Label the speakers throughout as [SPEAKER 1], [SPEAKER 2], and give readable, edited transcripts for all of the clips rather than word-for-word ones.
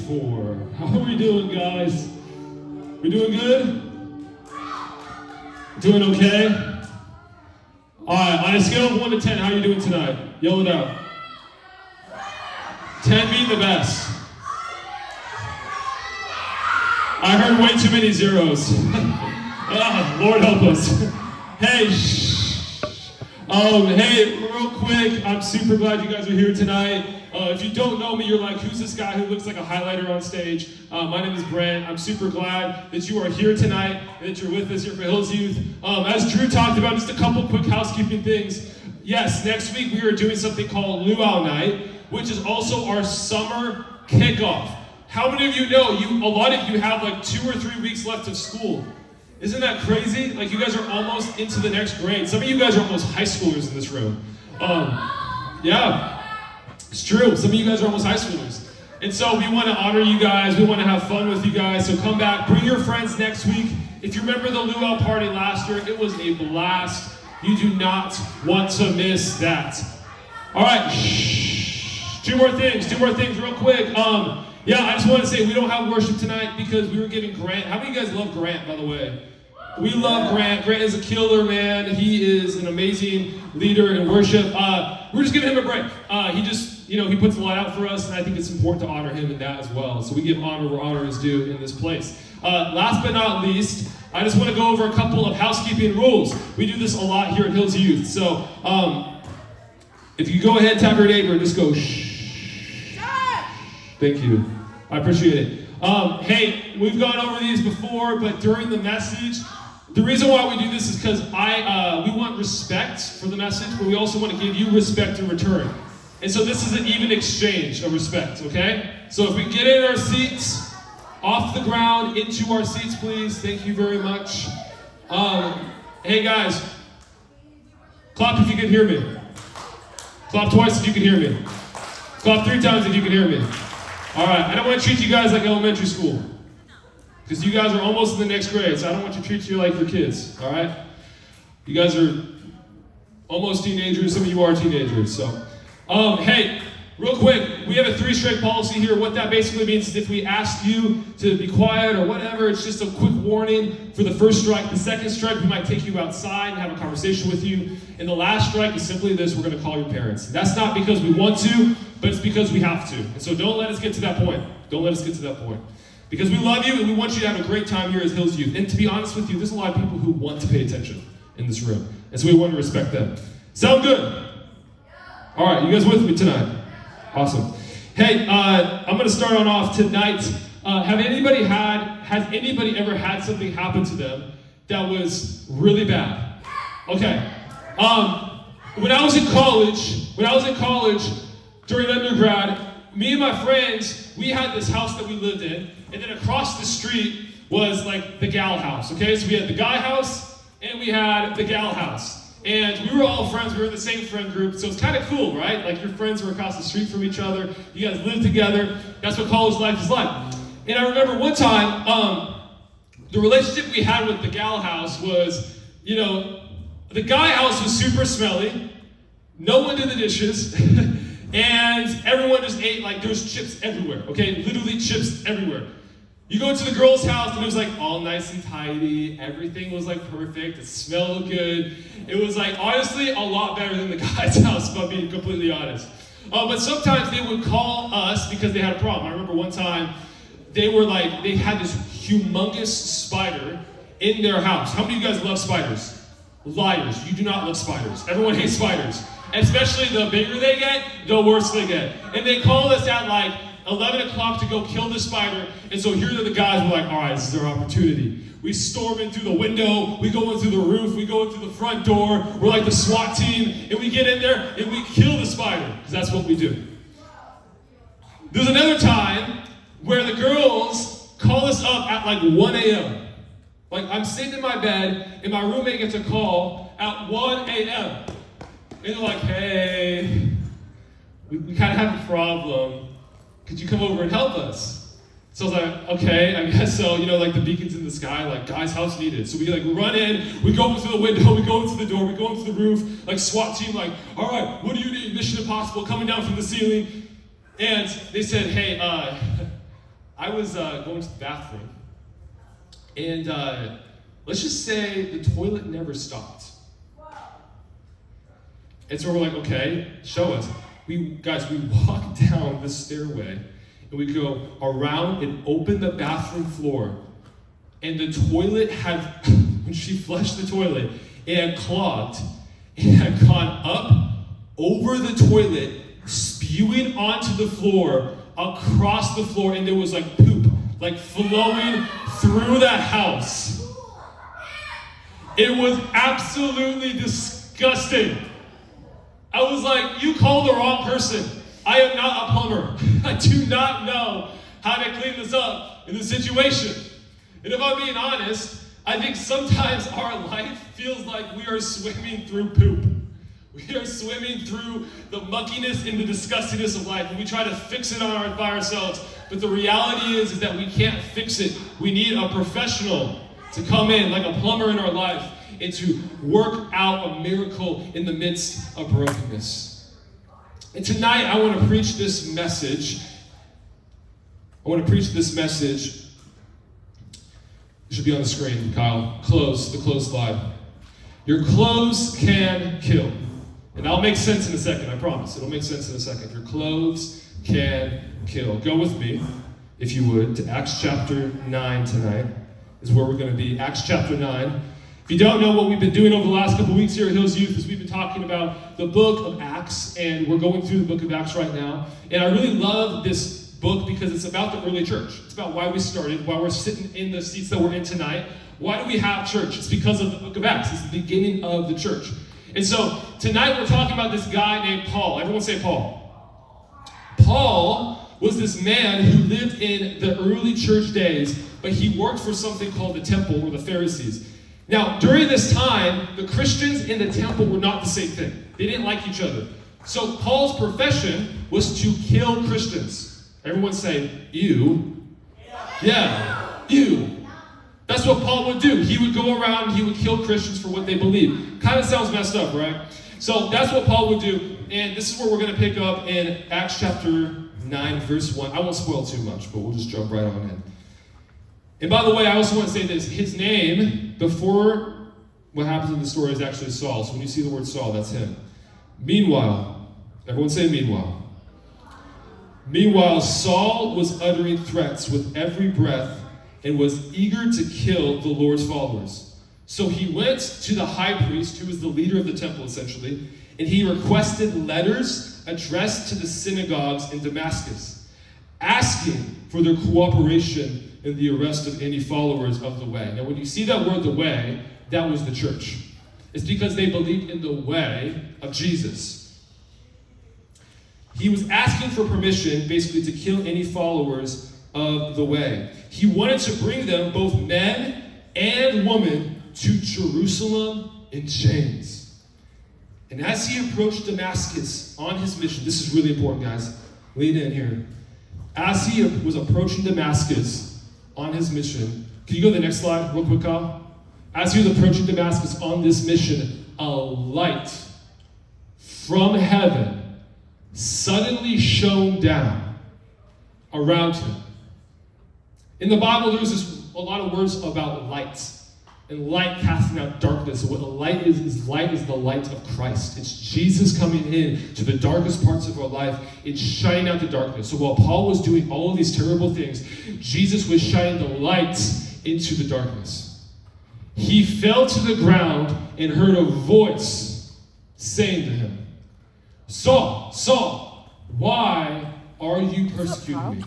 [SPEAKER 1] 4. How are we doing, guys? We doing good? Doing okay? Alright, on a scale of 1 to 10, how are you doing tonight? Yell it out. 10 being the best. I heard way too many zeros. Lord help us. Hey, hey, real quick, I'm super glad you guys are here tonight. If you don't know me, you're like, who's this guy who looks like a highlighter on stage? My name is Brent. I'm super glad that you are here tonight and that you're with us here for Hills Youth. As Drew talked about, just a couple quick housekeeping things. Yes, next week we are doing something called Luau Night, which is also our summer kickoff. How many of you know, a lot of you have like 2 or 3 weeks left of school? Isn't that crazy? Like you guys are almost into the next grade. Some of you guys are almost high schoolers in this room. Yeah. It's true. Some of you guys are almost high schoolers. And so we want to honor you guys. We want to have fun with you guys. So come back. Bring your friends next week. If you remember the luau party last year, it was a blast. You do not want to miss that. All right. Two more things real quick. Yeah, I just want to say we don't have worship tonight because we were giving Grant. How many of you guys love Grant, by the way? We love Grant. Grant is a killer, man. He is an amazing leader in worship. We're just giving him a break. He just, he puts a lot out for us, and I think it's important to honor him in that as well. So we give honor where honor is due in this place. Last but not least, I just want to go over a couple of housekeeping rules. We do this a lot here at Hills Youth. So if you go ahead, tap your neighbor, and just go shh. Thank you. I appreciate it. Hey, we've gone over these before, but during the message, the reason why we do this is because we want respect for the message, but we also want to give you respect in return. And so this is an even exchange of respect, okay? So if we get in our seats, off the ground, into our seats, please. Thank you very much. Hey guys, clap if you can hear me. Clap twice if you can hear me. Clap 3 times if you can hear me. All right, I don't want to treat you guys like elementary school because you guys are almost in the next grade, so I don't want to treat you like your kids, all right? You guys are almost teenagers, some of you are teenagers, so. Hey, real quick, we have a 3-strike policy here. What that basically means is if we ask you to be quiet or whatever, it's just a quick warning for the first strike. The second strike, we might take you outside and have a conversation with you. And the last strike is simply this: we're gonna call your parents. That's not because we want to, but it's because we have to. And so don't let us get to that point. Don't let us get to that point. Because we love you and we want you to have a great time here as Hills Youth. And to be honest with you, there's a lot of people who want to pay attention in this room. And so we want to respect them. Sound good? All right, you guys with me tonight? Awesome. Hey, I'm going to start on off tonight. Has anybody ever had something happen to them that was really bad? Okay. When I was in college, during undergrad, me and my friends, we had this house that we lived in, and then across the street was like the gal house, okay? So we had the guy house, and we had the gal house. And we were all friends, we were in the same friend group, so it's kind of cool, right? Like your friends were across the street from each other, you guys live together, that's what college life is like. And I remember one time, the relationship we had with the gal house was, the guy house was super smelly, no one did the dishes, and everyone just ate, like there was chips everywhere, okay? Literally chips everywhere. You go to the girl's house and it was like all nice and tidy, everything was like perfect, it smelled good. It was like honestly a lot better than the guy's house, if I'm being completely honest. But sometimes they would call us because they had a problem. I remember one time they had this humongous spider in their house. How many of you guys love spiders? Liars, you do not love spiders. Everyone hates spiders. Especially the bigger they get, the worse they get. And they called us at like 11 o'clock to go kill the spider. And so here are the guys, we're like, all right, this is our opportunity. We storm in through the window, we go in through the roof, we go in through the front door. We're like the SWAT team, and we get in there and we kill the spider, because that's what we do. There's another time where the girls call us up at like 1 a.m. Like I'm sitting in my bed and my roommate gets a call at 1 a.m. And they're like, hey, we kind of have a problem. Could you come over and help us? So I was like, okay, I guess so. Like the beacons in the sky, like guy's house needed. So we like run in, we go into the window, we go into the door, we go into the roof, like SWAT team, like, all right, what do you need? Mission Impossible coming down from the ceiling. And they said, hey, I was going to the bathroom, and let's just say the toilet never stopped. And so we're like, okay, show us. We walk down the stairway, and we go around and open the bathroom floor, and the toilet had, when she flushed the toilet, it had clogged. It had gone up over the toilet, spewing onto the floor, across the floor, and there was like poop, like flowing through the house. It was absolutely disgusting. I was like, you called the wrong person. I am not a plumber. I do not know how to clean this up in this situation. And if I'm being honest, I think sometimes our life feels like we are swimming through poop. We are swimming through the muckiness and the disgustingness of life, and we try to fix it by ourselves. But the reality is that we can't fix it. We need a professional to come in, like a plumber in our life, and to work out a miracle in the midst of brokenness. And tonight, I want to preach this message. It should be on the screen, Kyle. The close slide. Your clothes can kill. And I'll make sense in a second, I promise. It'll make sense in a second. Your clothes can kill. Go with me, if you would, to Acts chapter 9 tonight, is where we're going to be. Acts chapter 9. If you don't know what we've been doing over the last couple weeks here at Hills Youth, is we've been talking about the book of Acts, and we're going through the book of Acts right now. And I really love this book because it's about the early church. It's about why we started, why we're sitting in the seats that we're in tonight. Why do we have church? It's because of the book of Acts. It's the beginning of the church. And so tonight we're talking about this guy named Paul. Everyone say Paul. Paul was this man who lived in the early church days, but he worked for something called the temple, or the Pharisees. Now, during this time, the Christians and the temple were not the same thing. They didn't like each other. So Paul's profession was to kill Christians. Everyone say, ew. Yeah, ew. That's what Paul would do. He would go around and he would kill Christians for what they believe. Kind of sounds messed up, right? So that's what Paul would do. And this is where we're going to pick up in Acts chapter 9, verse 1. I won't spoil too much, but we'll just jump right on in. And by the way, I also want to say this. His name, before what happens in the story, is actually Saul. So when you see the word Saul, that's him. Meanwhile, everyone say meanwhile. Meanwhile, Saul was uttering threats with every breath and was eager to kill the Lord's followers. So he went to the high priest, who was the leader of the temple essentially, and he requested letters addressed to the synagogues in Damascus, asking for their cooperation in the arrest of any followers of the way. Now when you see that word, the way, that was the church. It's because they believed in the way of Jesus. He was asking for permission, basically, to kill any followers of the way. He wanted to bring them, both men and women, to Jerusalem in chains. And as he approached Damascus on his mission, this is really important, guys. Lean in here. As he was approaching Damascus on his mission, can you go to the next slide real quick, Kyle? As he was approaching Damascus on this mission, a light from heaven suddenly shone down around him. In the Bible, there's a lot of words about light, and light casting out darkness. So what light is light is the light of Christ. It's Jesus coming in to the darkest parts of our life. It's shining out the darkness. So while Paul was doing all of these terrible things, Jesus was shining the light into the darkness. He fell to the ground and heard a voice saying to him, Saul, Saul, why are you persecuting me?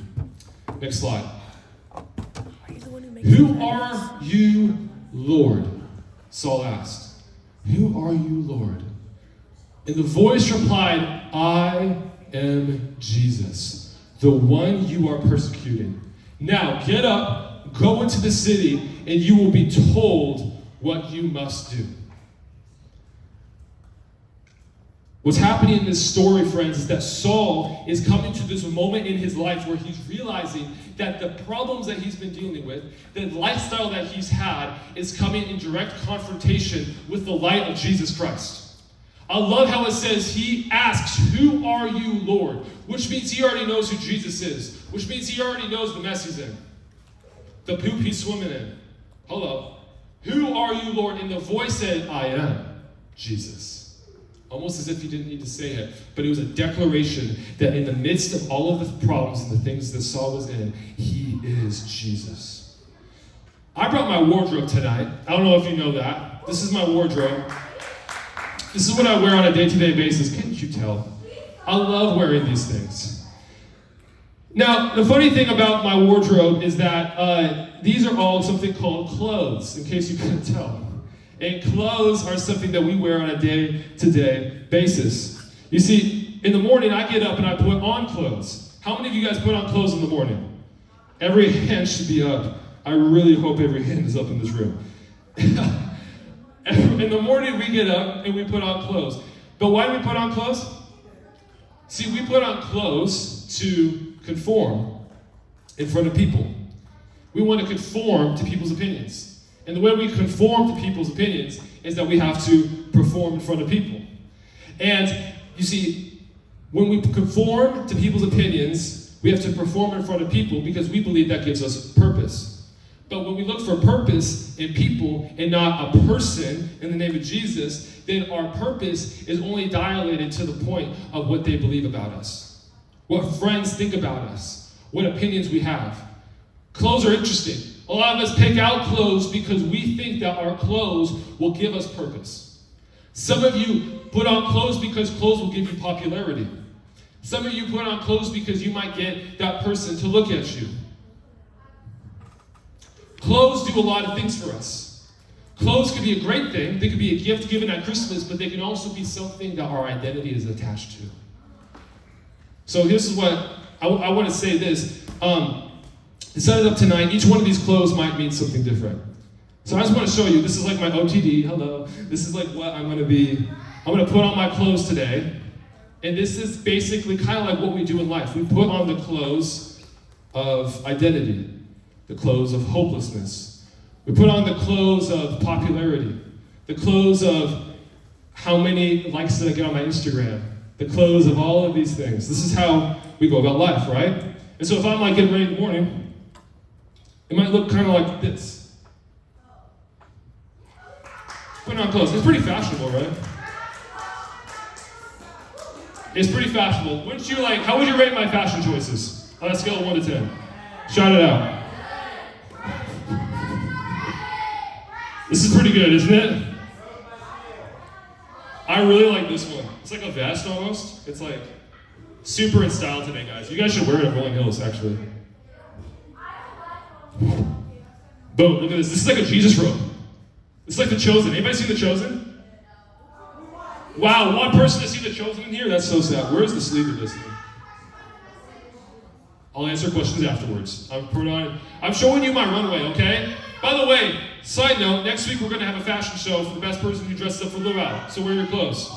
[SPEAKER 1] Next slide. Who are you, Lord? Saul asked. Who are you, Lord? And the voice replied, I am Jesus, the one you are persecuting. Now get up, go into the city, and you will be told what you must do. What's happening in this story, friends, is that Saul is coming to this moment in his life where he's realizing that the problems that he's been dealing with, the lifestyle that he's had, is coming in direct confrontation with the light of Jesus Christ. I love how it says he asks, who are you, Lord? Which means he already knows who Jesus is. which means he already knows the mess he's in, the poop he's swimming in. Hello. Who are you, Lord? And the voice said, I am Jesus. Almost as if he didn't need to say it, but it was a declaration that in the midst of all of the problems and the things that Saul was in, he is Jesus. I brought my wardrobe tonight. I don't know if you know that. This is my wardrobe. This is what I wear on a day-to-day basis. Can't you tell? I love wearing these things. Now, the funny thing about my wardrobe is that these are all something called clothes, in case you couldn't tell. And clothes are something that we wear on a day-to-day basis. You see, in the morning, I get up and I put on clothes. How many of you guys put on clothes in the morning? Every hand should be up. I really hope every hand is up in this room. In the morning, we get up and we put on clothes. But why do we put on clothes? See, we put on clothes to conform in front of people. We want to conform to people's opinions. And the way we conform to people's opinions is that we have to perform in front of people. And you see, when we conform to people's opinions, we have to perform in front of people because we believe that gives us purpose. But when we look for purpose in people and not a person in the name of Jesus, then our purpose is only dilated to the point of what they believe about us, what friends think about us, what opinions we have. Clothes are interesting. A lot of us pick out clothes because we think that our clothes will give us purpose. Some of you put on clothes because clothes will give you popularity. Some of you put on clothes because you might get that person to look at you. Clothes do a lot of things for us. Clothes could be a great thing. They could be a gift given at Christmas, but they can also be something that our identity is attached to. So this is what I want to say this. To set it up tonight, each one of these clothes might mean something different. So I just want to show you, this is like my OTD, hello. This is like what I'm going to put on my clothes today. And this is basically kind of like what we do in life. We put on the clothes of identity, the clothes of hopelessness. We put on the clothes of popularity, the clothes of how many likes did I get on my Instagram, the clothes of all of these things. This is how we go about life, right? And so if I'm like getting ready in the morning, it might look kind of like this. Putting on clothes. It's pretty fashionable, right? It's pretty fashionable. Wouldn't you like, how would you rate my fashion choices on a scale of 1 to 10? Shout it out. This is pretty good, isn't it? I really like this one. It's like a vest almost. It's like super in style today, guys. You guys should wear it at Rolling Hills, actually. Boom, look at this. This is like a Jesus robe. This is like The Chosen. Anybody seen The Chosen? Wow, one person has seen The Chosen in here? That's so sad. Where's the sleeve of this thing? I'll answer questions afterwards. I'm showing you my runway, okay? By the way, side note, next week we're going to have a fashion show for the best person who dresses up for Luau. So wear your clothes.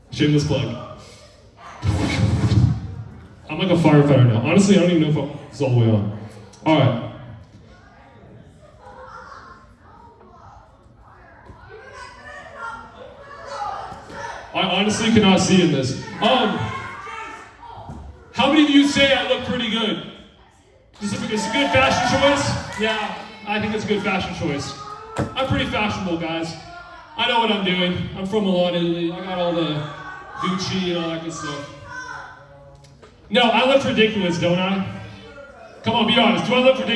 [SPEAKER 1] Shameless plug. I'm like a firefighter now. Honestly, I don't even know if it's all the way on. All right. I honestly cannot see in this. How many of you say I look pretty good? It's a good fashion choice? Yeah, I think it's a good fashion choice. I'm pretty fashionable, guys. I know what I'm doing. I'm from Milan, Italy. I got all the Gucci and all that good stuff. No, I look ridiculous, don't I? Come on, be honest. Do I look ridiculous?